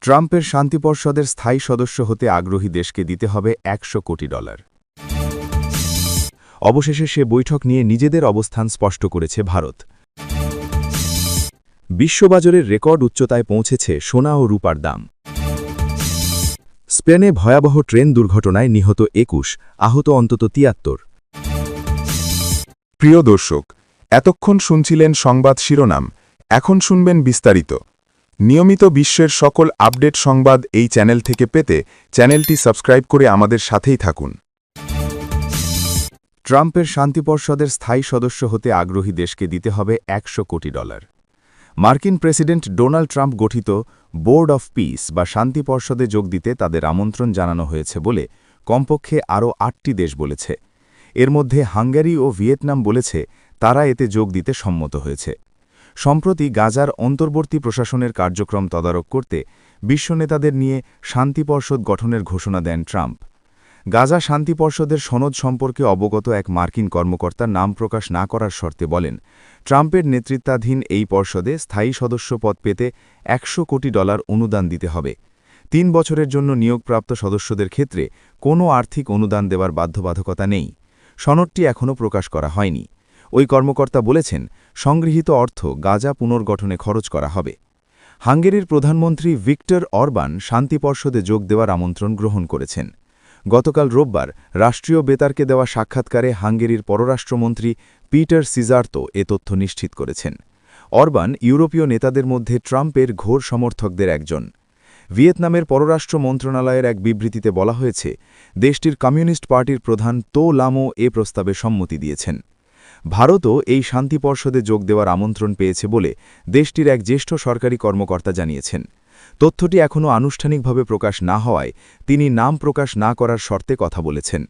ট্রাম্পের শান্তি পর্ষদের স্থায়ী সদস্য হতে আগ্রহী দেশকে দিতে হবে $100 কোটি। অবশেষে সে বৈঠক নিয়ে নিজেদের অবস্থান স্পষ্ট করেছে ভারত। বিশ্ববাজারের রেকর্ড উচ্চতায় পৌঁছেছে সোনা ও রূপার দাম। স্পেনে ভয়াবহ ট্রেন দুর্ঘটনায় নিহত ২১, আহত অন্তত ৭৩। প্রিয় দর্শক, এতক্ষণ শুনছিলেন সংবাদ শিরোনাম, এখন শুনবেন বিস্তারিত। নিয়মিত বিশ্বের সকল আপডেট সংবাদ এই চ্যানেল থেকে পেতে চ্যানেলটি সাবস্ক্রাইব করে আমাদের সাথেই থাকুন। ট্রাম্পের শান্তি পর্ষদের স্থায়ী সদস্য হতে আগ্রহী দেশকে দিতে হবে $100 কোটি। মার্কিন প্রেসিডেন্ট ডোনাল্ড ট্রাম্প গঠিত বোর্ড অফ পিস বা শান্তি পর্ষদে যোগ দিতে তাদের আমন্ত্রণ জানানো হয়েছে বলে কমপক্ষে আরও ৮টি দেশ বলেছে। এর মধ্যে হাঙ্গেরি ও ভিয়েতনাম বলেছে তারা এতে যোগ দিতে সম্মত হয়েছে। সম্প্রতি গাজার অন্তর্বর্তী প্রশাসনের কার্যক্রম তদারক করতে বিশ্ব নেতাদের নিয়ে শান্তি পর্ষদ গঠনের ঘোষণা দেন ট্রাম্প। গাজা শান্তি পর্ষদের সনদ সম্পর্কে অবগত এক মার্কিন কর্মকর্তার নাম প্রকাশ না করার শর্তে বলেন, ট্রাম্পের নেতৃত্বাধীন এই পর্ষদে স্থায়ী সদস্য পদ পেতে $100 কোটি অনুদান দিতে হবে। ৩ বছরের জন্য নিয়োগপ্রাপ্ত সদস্যদের ক্ষেত্রে কোনো আর্থিক অনুদান দেওয়ার বাধ্যবাধকতা নেই। সনদটি এখনও প্রকাশ করা হয়নি। ওই কর্মকর্তা বলেছেন, সংগৃহীত অর্থ গাজা পুনর্গঠনে খরচ করা হবে। হাঙ্গেরির প্রধানমন্ত্রী ভিক্টর অরবান শান্তি পর্ষদে যোগ দেওয়ার আমন্ত্রণ গ্রহণ করেছেন। গতকাল রোববার রাষ্ট্রীয় বেতারকে দেওয়া সাক্ষাৎকারে হাঙ্গেরির পররাষ্ট্রমন্ত্রী পিটার সিজার্তো এ তথ্য নিশ্চিত করেছেন। অরবান ইউরোপীয় নেতাদের মধ্যে ট্রাম্পের ঘোর সমর্থকদের একজন। ভিয়েতনামের পররাষ্ট্র মন্ত্রণালয়ের এক বিবৃতিতে বলা হয়েছে, দেশটির কমিউনিস্ট পার্টির প্রধান তো লামো এ প্রস্তাবে সম্মতি দিয়েছেন। ভারতও এই শান্তি পর্ষদে যোগ দেওয়ার আমন্ত্রণ পেয়েছে বলে দেশটির এক জ্যেষ্ঠ সরকারি কর্মকর্তা জানিয়েছেন। তথ্যটি এখনও আনুষ্ঠানিকভাবে প্রকাশ না হওয়ায় তিনি নাম প্রকাশ না করার শর্তে কথা বলেছেন।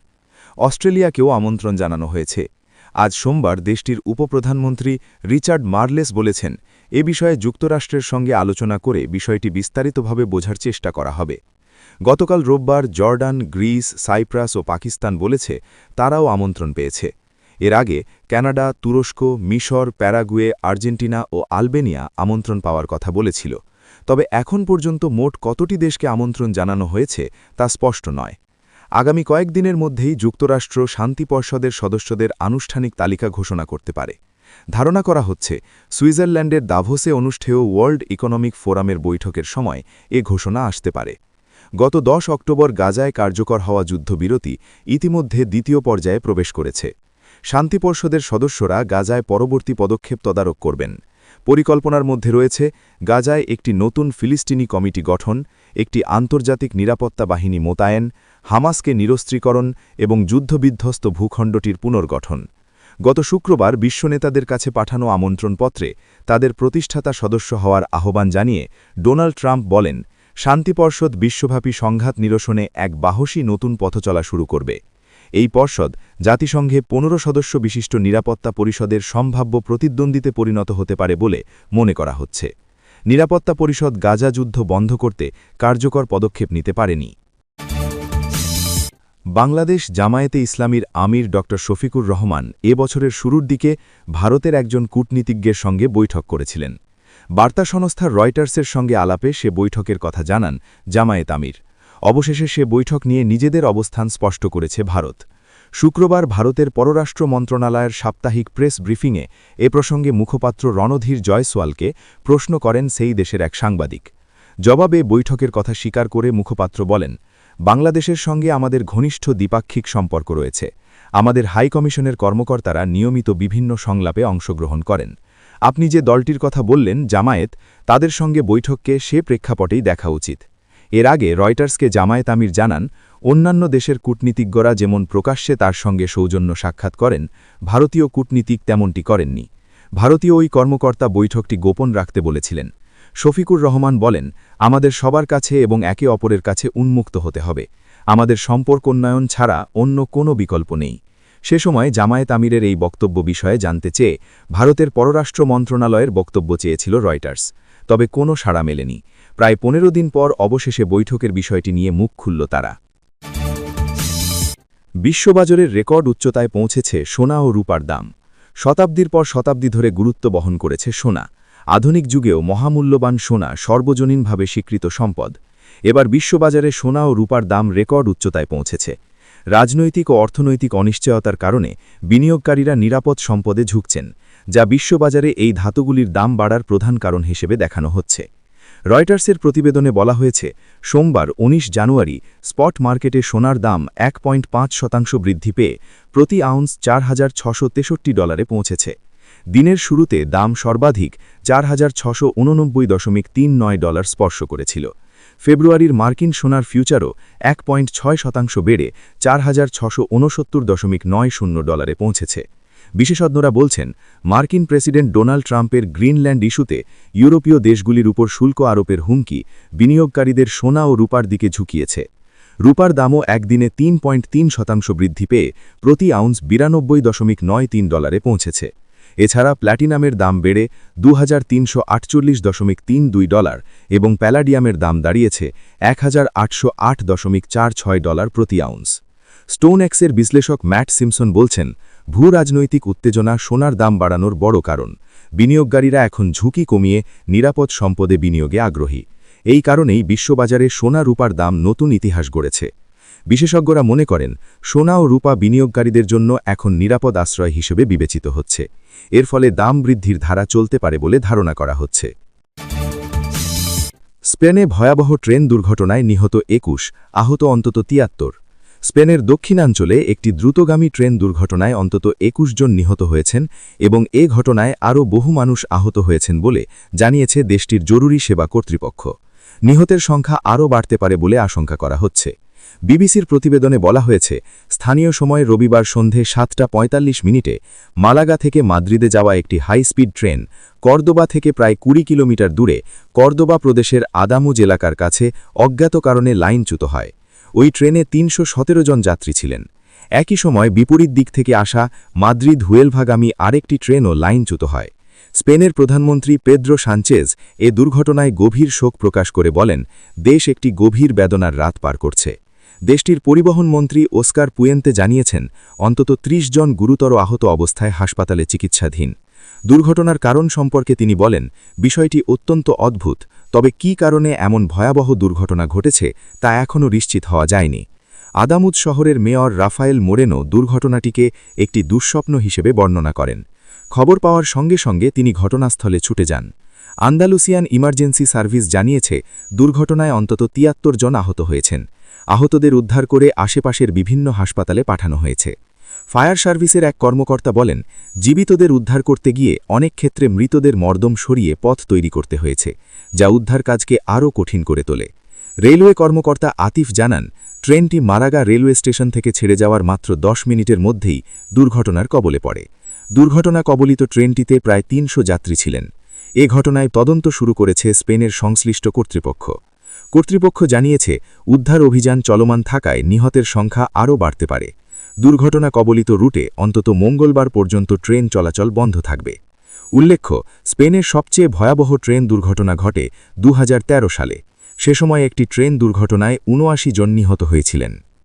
অস্ট্রেলিয়াকেও আমন্ত্রণ জানানো হয়েছে। আজ সোমবার দেশটির উপপ্রধানমন্ত্রী রিচার্ড মার্লেস বলেছেন, এ বিষয়ে যুক্তরাষ্ট্রের সঙ্গে আলোচনা করে বিষয়টি বিস্তারিতভাবে বোঝার চেষ্টা করা হবে। গতকাল রোববার জর্ডান, গ্রিস, সাইপ্রাস ও পাকিস্তান বলেছে তারাও আমন্ত্রণ পেয়েছে। এর আগে কানাডা, তুরস্ক, মিশর, প্যারাগুয়ে, আর্জেন্টিনা ও আলবেনিয়া আমন্ত্রণ পাওয়ার কথা বলেছিল। তবে এখন পর্যন্ত মোট কতটি দেশকে আমন্ত্রণ জানানো হয়েছে তা স্পষ্ট নয়। আগামী কয়েকদিনের মধ্যেই যুক্তরাষ্ট্র শান্তি পর্ষদের সদস্যদের আনুষ্ঠানিক তালিকা ঘোষণা করতে পারে। ধারণা করা হচ্ছে সুইজারল্যান্ডের দাভোসে অনুষ্ঠেয় ওয়ার্ল্ড ইকোনমিক ফোরামের বৈঠকের সময় এ ঘোষণা আসতে পারে। গত 10 অক্টোবর গাজায় কার্যকর হওয়া যুদ্ধবিরতি ইতিমধ্যে দ্বিতীয় পর্যায়ে প্রবেশ করেছে। শান্তি পর্ষদের সদস্যরা গাজায় পরবর্তী পদক্ষেপ তদারক করবেন। পরিকল্পনার মধ্যে রয়েছে গাজায় একটি নতুন ফিলিস্তিনি কমিটি গঠন, একটি আন্তর্জাতিক নিরাপত্তা বাহিনী মোতায়েন, হামাসকে নিরস্ত্রীকরণ এবং যুদ্ধবিধ্বস্ত ভূখণ্ডটির পুনর্গঠন। গত শুক্রবার বিশ্ব নেতাদের কাছে পাঠানো আমন্ত্রণপত্রে তাদের প্রতিষ্ঠাতা সদস্য হওয়ার আহ্বান জানিয়ে ডোনাল্ড ট্রাম্প বলেন, শান্তি পর্ষদ বিশ্বব্যাপী সংঘাত নিরসনে এক সাহসী নতুন পথচলা শুরু করবে। এই পর্ষদ জাতিসংঘে 15 সদস্য বিশিষ্ট নিরাপত্তা পরিষদের সম্ভাব্য প্রতিদ্বন্দ্বিতে পরিণত হতে পারে বলে মনে করা হচ্ছে। নিরাপত্তা পরিষদ গাজা যুদ্ধ বন্ধ করতে কার্যকর পদক্ষেপ নিতে পারেনি। বাংলাদেশ জামায়াতে ইসলামীর আমির ড শফিকুর রহমান এ বছরের শুরুর দিকে ভারতের একজন কূটনীতিজ্ঞের সঙ্গে বৈঠক করেছিলেন। বার্তা সংস্থা রয়টার্সের সঙ্গে আলাপে সে বৈঠকের কথা জানান জামায়াত আমির। অবশেষে সে বৈঠক নিয়ে নিজেদের অবস্থান স্পষ্ট করেছে ভারত। শুক্রবার ভারতের পররাষ্ট্র মন্ত্রণালয়ের সাপ্তাহিক প্রেস ব্রিফিংয়ে এ প্রসঙ্গে মুখপাত্র রণধীর জয়সওয়ালকে প্রশ্ন করেন সেই দেশের এক সাংবাদিক। জবাবে বৈঠকের কথা স্বীকার করে মুখপাত্র বলেন, বাংলাদেশের সঙ্গে আমাদের ঘনিষ্ঠ দ্বিপাক্ষিক সম্পর্ক রয়েছে। আমাদের হাইকমিশনের কর্মকর্তারা নিয়মিত বিভিন্ন সংলাপে অংশগ্রহণ করেন। আপনি যে দলটির কথা বললেন জামায়াত, তাদের সঙ্গে বৈঠককে সে প্রেক্ষাপটেই দেখা উচিত। এর আগে রয়টার্সকে জামায়াত আমির জানান, অন্যান্য দেশের কূটনীতিজ্ঞরা যেমন প্রকাশ্যে তার সঙ্গে সৌজন্য সাক্ষাৎ করেন, ভারতীয় কূটনীতিক তেমনটি করেননি। ভারতীয় ওই কর্মকর্তা বৈঠকটি গোপন রাখতে বলেছিলেন। শফিকুর রহমান বলেন, আমাদের সবার কাছে এবং একে অপরের কাছে উন্মুক্ত হতে হবে। আমাদের সম্পর্ক উন্নয়ন ছাড়া অন্য কোনো বিকল্প নেই। সে সময় জামায়াত আমিরের এই বক্তব্য বিষয়ে জানতে চেয়ে ভারতের পররাষ্ট্র মন্ত্রণালয়ের বক্তব্য চেয়েছিল রয়টার্স, তবে কোনো সাড়া মেলেনি। প্রায় 15 দিন পর অবশেষে বৈঠকের বিষয়টি নিয়ে মুখ খুলল তারা। বিশ্ববাজারের রেকর্ড উচ্চতায় পৌঁছেছে সোনা ও রূপার দাম। শতাব্দীর পর শতাব্দী ধরে গুরুত্ব বহন করেছে সোনা। আধুনিক যুগেও মহামূল্যবান সোনা সর্বজনীনভাবে স্বীকৃত সম্পদ। এবার বিশ্ববাজারে সোনা ও রূপার দাম রেকর্ড উচ্চতায় পৌঁছেছে। রাজনৈতিক ও অর্থনৈতিক অনিশ্চয়তার কারণে বিনিয়োগকারীরা নিরাপদ সম্পদে ঝুঁকছেন, যা বিশ্ববাজারে এই ধাতুগুলির দাম বাড়ার প্রধান কারণ হিসেবে দেখানো হচ্ছে। রয়টার্সের প্রতিবেদনে বলা হয়েছে, সোমবার ১৯ জানুয়ারি স্পট মার্কেটে সোনার দাম ১.৫% বৃদ্ধি পেয়ে প্রতি আউন্স $৪,৬৬৩ পৌঁছেছে। দিনের শুরুতে দাম সর্বাধিক $৪,৬89.39 স্পর্শ করেছিল। ফেব্রুয়ারির মার্কিন সোনার ফিউচারও ১.৬% বেড়ে $৪,৬৬৯.৯০ পৌঁছেছে। বিশেষজ্ঞরা বলছেন, মার্কিন প্রেসিডেন্ট ডোনাল্ড ট্রাম্পের গ্রিনল্যান্ড ইস্যুতে ইউরোপীয় দেশগুলির উপর শুল্ক আরোপের হুমকি বিনিয়োগকারীদের সোনা ও রূপার দিকে ঝুঁকিয়েছে। রূপার দামও একদিনে ৩.৩% বৃদ্ধি পেয়ে প্রতি আউন্স $৯২.৯৩ পৌঁছেছে। এছাড়া প্ল্যাটিনামের দাম বেড়ে $২,৩৪৮.৩২ এবং প্যালাডিয়ামের দাম দাঁড়িয়েছে $১,৮০৮.৪৬ প্রতি আউন্স। স্টোনএক্সের বিশ্লেষক ম্যাট সিমসন বলছেন, ভূ-রাজনৈতিক উত্তেজনা সোনার দাম বাড়ানোর বড় কারণ। বিনিয়োগকারীরা এখন ঝুঁকি কমিয়ে নিরাপদ সম্পদে বিনিয়োগে আগ্রহী। এই কারণেই বিশ্ববাজারে সোনা রূপার দাম নতুন ইতিহাস গড়েছে। বিশেষজ্ঞরা মনে করেন, সোনা ও রূপা বিনিয়োগকারীদের জন্য এখন নিরাপদ আশ্রয় হিসেবে বিবেচিত হচ্ছে। এর ফলে দাম বৃদ্ধির ধারা চলতে পারে বলে ধারণা করা হচ্ছে। স্পেনে ভয়াবহ ট্রেন দুর্ঘটনায় নিহত ২১, আহত অন্তত ৭৩। স্পেনের দক্ষিণাঞ্চলে একটি দ্রুতগামী ট্রেন দুর্ঘটনায় অন্তত ২১ জন নিহত হয়েছেন এবং এ ঘটনায় আরও বহু মানুষ আহত হয়েছেন বলে জানিয়েছে দেশটির জরুরি সেবা কর্তৃপক্ষ। নিহতের সংখ্যা আরও বাড়তে পারে বলে আশঙ্কা করা হচ্ছে। বিবিসির প্রতিবেদনে বলা হয়েছে, স্থানীয় সময় রবিবার সন্ধে ৭:৪৫ মালাগা থেকে মাদ্রিদে যাওয়া একটি হাই স্পিড ট্রেন কর্দোবা থেকে প্রায় ২০ কিলোমিটার দূরে কর্দোবা প্রদেশের আদামুজ এলাকার কাছে অজ্ঞাত কারণে লাইনচ্যুত হয়। ওই ট্রেনে ৩১৭ জন যাত্রী ছিলেন। একই সময় বিপরীত দিক থেকে আসা মাদ্রিদ হুয়েলভাগামী আরেকটি ট্রেনও লাইনচ্যুত হয়। স্পেনের প্রধানমন্ত্রী পেদ্রো সানচেজ এ দুর্ঘটনায় গভীর শোক প্রকাশ করে বলেন, দেশ একটি গভীর বেদনার রাত পার করছে। দেশটির পরিবহন মন্ত্রী ওস্কার পুয়েন্তে জানিয়েছেন, অন্তত ৩০ জন গুরুতর আহত অবস্থায় হাসপাতালে চিকিৎসাধীন। দুর্ঘটনার কারণ সম্পর্কে তিনি বলেন, বিষয়টি অত্যন্ত অদ্ভুত, তবে কী কারণে এমন ভয়াবহ দুর্ঘটনা ঘটেছে তা এখনও নিশ্চিত হওয়া যায়নি। আদামুজ শহরের মেয়র রাফায়েল মোরেনো দুর্ঘটনাটিকে একটি দুঃস্বপ্ন হিসেবে বর্ণনা করেন। খবর পাওয়ার সঙ্গে সঙ্গে তিনি ঘটনাস্থলে ছুটে যান। আন্দালুসিয়ান ইমার্জেন্সি সার্ভিস জানিয়েছে, দুর্ঘটনায় অন্তত ৭৩ জন আহত হয়েছেন। আহতদের উদ্ধার করে আশেপাশের বিভিন্ন হাসপাতালে পাঠানো হয়েছে। ফায়ার সার্ভিসের এক কর্মকর্তা বলেন, জীবিতদের উদ্ধার করতে গিয়ে অনেক ক্ষেত্রে মৃতদের মর্দম সরিয়ে পথ তৈরি করতে হয়েছে, যা উদ্ধার কাজকে আরও কঠিন করে তোলে। রেলওয়ে কর্মকর্তা আতিফ জানান, ট্রেনটি মারাগা রেলওয়ে স্টেশন থেকে ছেড়ে যাওয়ার মাত্র ১০ মিনিটের মধ্যেই দুর্ঘটনার কবলে পড়ে। দুর্ঘটনা কবলিত ট্রেনটিতে প্রায় ৩০০ যাত্রী ছিলেন। এ ঘটনায় তদন্ত শুরু করেছে স্পেনের সংশ্লিষ্ট কর্তৃপক্ষ। কর্তৃপক্ষ জানিয়েছে, উদ্ধার অভিযান চলমান থাকায় নিহতের সংখ্যা আরও বাড়তে পারে। দুর্ঘটনা কবলিত রুটে অন্তত মঙ্গলবার পর্যন্ত ট্রেন চলাচল বন্ধ থাকবে। উল্লেখ্য, স্পেনের সবচেয়ে ভয়াবহ ট্রেন দুর্ঘটনা ঘটে ২০১৩ সালে। সে সময় একটি ট্রেন দুর্ঘটনায় ৭৯ জন নিহত হয়েছিলেন।